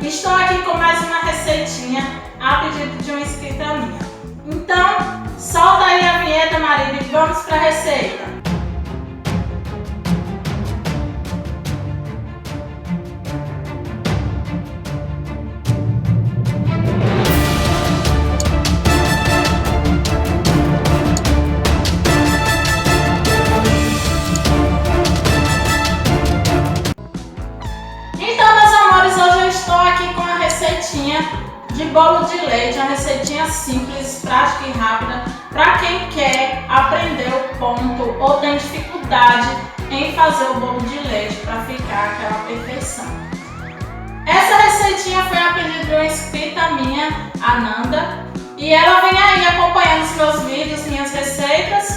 Estou aqui com mais uma receitinha a pedido de uma inscrita minha. Então, solta aí a vinheta, marido, e vamos para a receita. De bolo de leite, uma receitinha simples, prática e rápida para quem quer aprender o ponto ou tem dificuldade em fazer o bolo de leite para ficar aquela perfeição. Essa receitinha foi a pedido de uma inscrita minha, a Nanda, e ela vem aí acompanhando os meus vídeos, minhas receitas,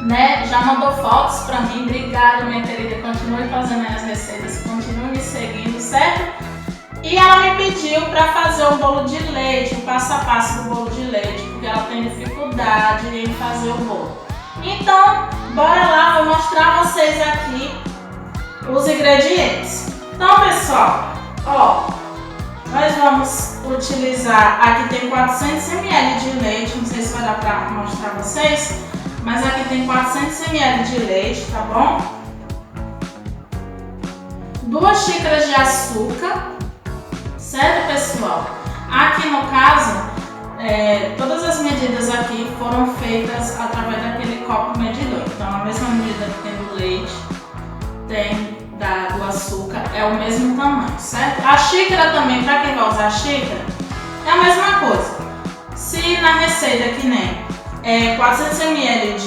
né? Já mandou fotos para mim. Obrigada, minha querida, continue fazendo minhas receitas, continue me seguindo, certo? E ela me pediu para fazer um bolo de leite, o passo a passo do bolo de leite, porque ela tem dificuldade em fazer o bolo. Então, bora lá, vou mostrar a vocês aqui os ingredientes. Então, pessoal, ó, nós vamos utilizar, aqui tem 400 ml de leite, não sei se vai dar para mostrar a vocês, mas aqui tem 400 ml de leite, tá bom? 2 xícaras de açúcar. Certo, pessoal? Aqui no caso, todas as medidas aqui foram feitas através daquele copo medidor. Então, a mesma medida que tem do leite, tem do açúcar, é o mesmo tamanho, certo? A xícara também, para quem vai usar a xícara, é a mesma coisa. Se na receita que nem 400 ml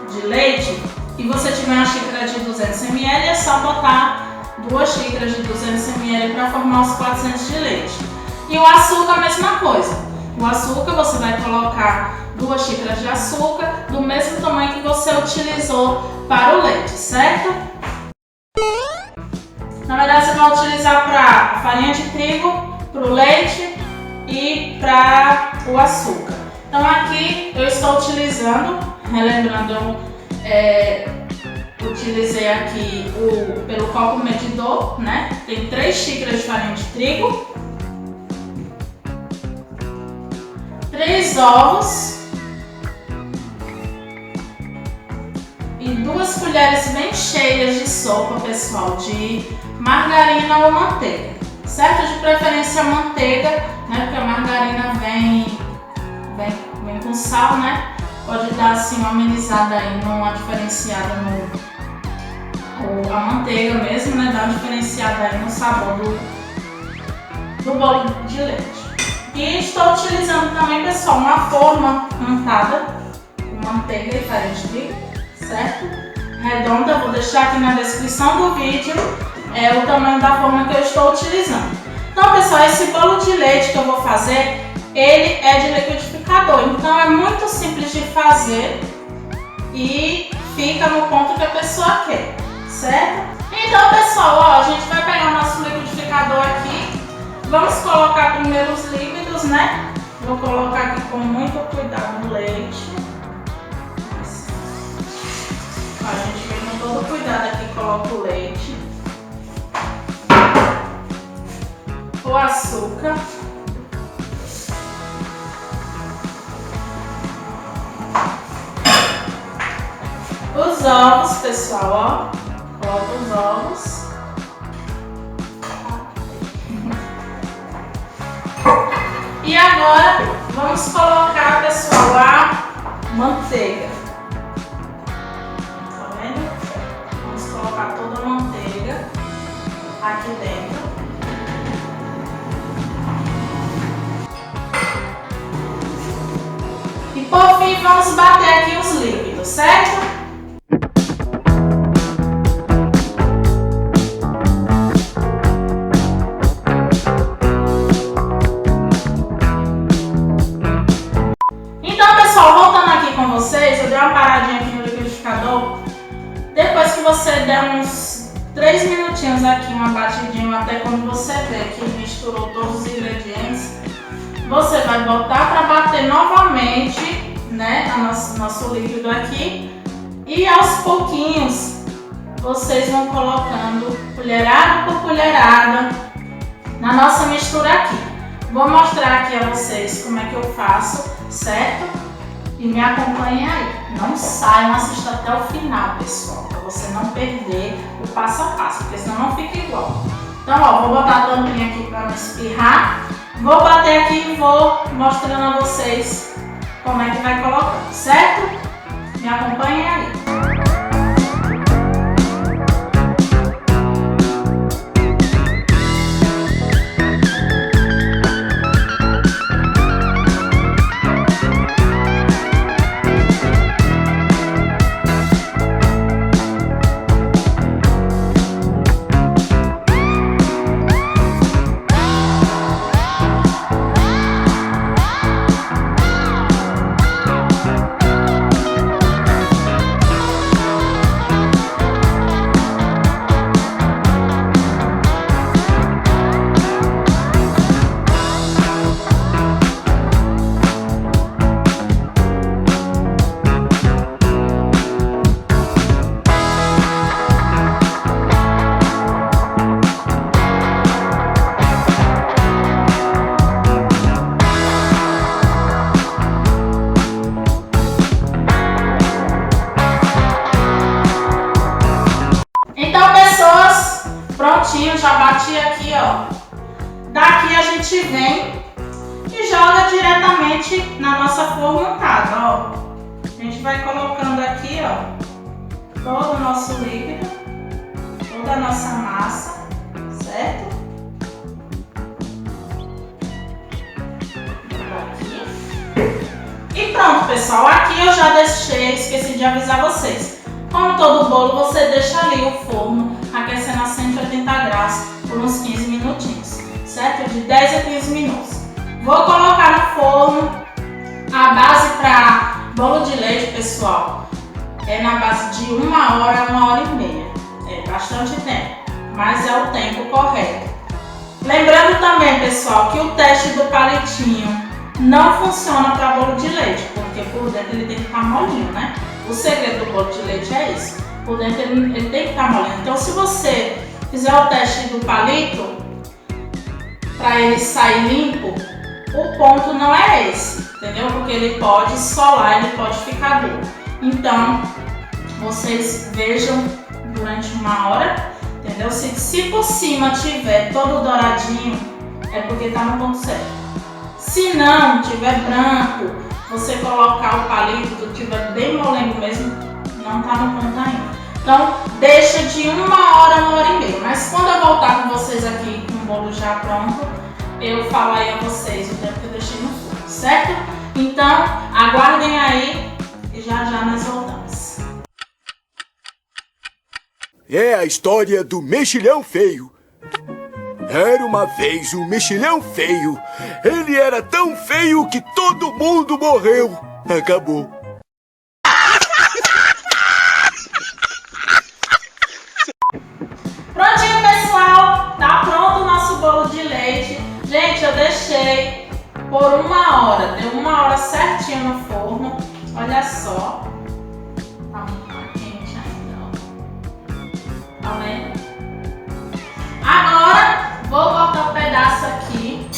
de leite e você tiver uma xícara de 200 ml, é só botar 2 xícaras de 200 ml para formar os 400 de leite. E o açúcar, a mesma coisa. O açúcar você vai colocar 2 xícaras de açúcar do mesmo tamanho que você utilizou para o leite, certo? Na verdade, você vai utilizar para farinha de trigo, para o leite e para o açúcar. Então aqui eu estou utilizando, relembrando, utilizei aqui pelo copo medidor, né? Tem 3 xícaras de farinha de trigo, 3 ovos e 2 colheres bem cheias de sopa, pessoal, de margarina ou manteiga, certo? De preferência manteiga, né? Porque a margarina vem com sal, né? Pode dar assim uma amenizada aí, uma diferenciada a manteiga mesmo, né? Dá uma diferenciada aí no sabor do bolo de leite. E estou utilizando também, pessoal, uma forma untada com manteiga e farinha de trigo, certo? Redonda, vou deixar aqui na descrição do vídeo o tamanho da forma que eu estou utilizando. Então, pessoal, esse bolo de leite que eu vou fazer, ele é de liquidificador, então é muito simples de fazer e fica no ponto que a pessoa quer, certo? Então, pessoal, ó, a gente vai pegar o nosso liquidificador aqui, vamos colocar primeiro os líquidos, né? Vou colocar aqui com muito cuidado o leite. Ó, a gente vem com todo cuidado aqui, coloca o leite, o açúcar, os ovos, pessoal, ó, coloca os ovos. E agora vamos colocar, pessoal, a manteiga. Tá vendo? Vamos colocar toda a manteiga aqui dentro. E por fim vamos bater aqui os líquidos, certo? Eu dei uma paradinha aqui no liquidificador. Depois que você der uns 3 minutinhos aqui, uma batidinha, até quando você vê que misturou todos os ingredientes, você vai botar para bater novamente, né, nosso líquido aqui, e aos pouquinhos vocês vão colocando colherada por colherada na nossa mistura aqui. Vou mostrar aqui a vocês como é que eu faço, certo? E me acompanhem aí. Não saiam, assistam até o final, pessoal, para você não perder o passo a passo, porque senão não fica igual. Então, ó, vou botar a tampinha aqui para não espirrar. Vou bater aqui e vou mostrando a vocês como é que vai colocando, certo? Me acompanhem aí. Prontinho, já bati aqui, ó. Daqui a gente vem e joga diretamente na nossa forma untada, ó. A gente vai colocando aqui, ó, todo o nosso líquido, toda a nossa massa, certo? Aqui. E pronto, pessoal. Aqui eu já deixei, esqueci de avisar vocês. Como todo bolo, você deixa ali o forno aquecendo a 180 graus por uns 15 minutinhos, certo? De 10 a 15 minutos. Vou colocar no forno. A base para bolo de leite, pessoal, é na base de 1 hora a 1h30. É bastante tempo, mas é o tempo correto. Lembrando também, pessoal, que o teste do palitinho não funciona para bolo de leite, porque por dentro ele tem que ficar molinho, né? O segredo do bolo de leite é isso. Por dentro ele tem que ficar molinho. Então, se você fizer o teste do palito, para ele sair limpo, o ponto não é esse, entendeu? Porque ele pode solar, ele pode ficar duro. Então, vocês vejam durante 1 hora, entendeu? Se por cima tiver todo douradinho, é porque está no ponto certo. Se não tiver branco, você colocar o palito, tiver bem molengo mesmo, não está no ponto ainda. Então, deixa de 1 hora a 1h30. Mas quando eu voltar com vocês aqui com o bolo já pronto, eu falo aí a vocês o tempo que eu deixei no forno, certo? Então, aguardem aí e já já nós voltamos. É a história do mexilhão feio. Era uma vez um mexilhão feio. Ele era tão feio que todo mundo morreu. Acabou. Prontinho, pessoal. Tá pronto o nosso bolo de leite. Gente, eu deixei por 1 hora. Deu 1 hora certinho no forno. Olha só. Tá muito quente ainda. Tá vendo? Agora, vou cortar um pedaço aqui.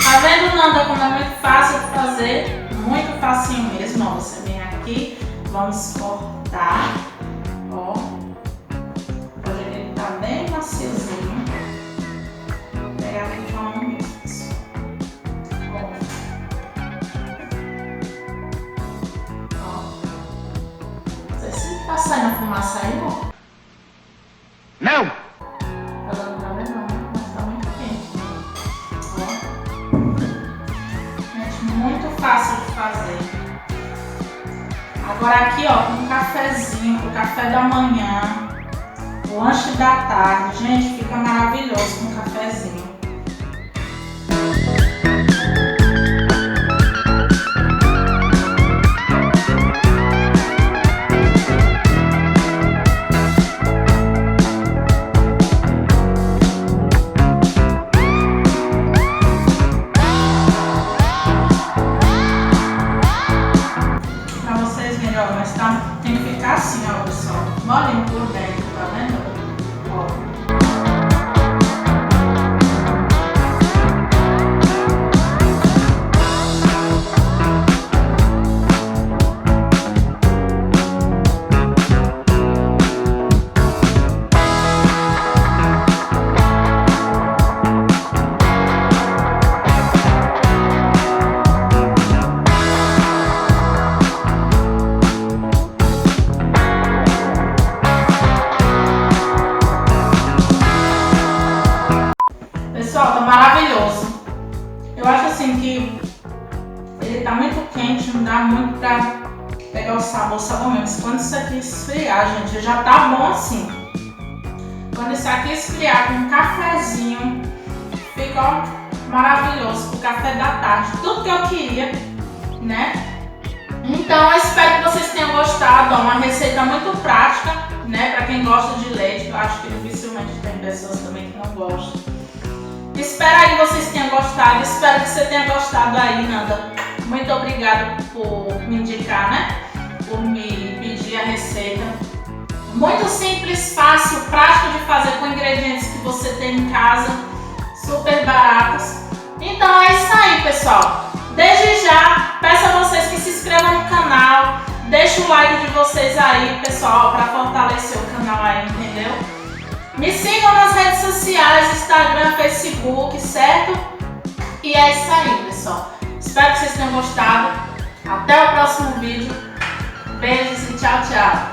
Tá vendo, Nanda, como é muito fácil de fazer? Muito facinho mesmo. Ó, você vem aqui, vamos cortar. Ó, hoje ele tá bem maciozinho. Vou pegar aqui com a mão mesmo. Ó. Não sei se tá saindo a fumaça aí, ó. Não! Muito fácil de fazer. Agora aqui, ó, com um cafezinho, pro café da manhã, o lanche da tarde, gente, fica maravilhoso com um cafezinho. Mas tem que ficar assim, ó, pessoal, molinho por dentro, tá vendo? Ó. sabor mesmo. Quando isso aqui esfriar, gente, já tá bom assim. Quando isso aqui esfriar com um cafezinho, fica ó, maravilhoso. O café da tarde, tudo que eu queria, né? Então eu espero que vocês tenham gostado. É uma receita muito prática, né? Pra quem gosta de leite, eu acho que dificilmente tem pessoas também que não gostam. Espero aí que vocês tenham gostado. Espero que você tenha gostado aí, Nanda. Muito obrigada por me indicar, né? Por me pedir a receita. Muito simples, fácil, prático de fazer com ingredientes que você tem em casa. Super baratos. Então é isso aí, pessoal. Desde já, peço a vocês que se inscrevam no canal. Deixa o like de vocês aí, pessoal, para fortalecer o canal aí, entendeu? Me sigam nas redes sociais, Instagram, Facebook, certo? E é isso aí, pessoal. Espero que vocês tenham gostado. Até o próximo vídeo. Beijos e tchau, tchau.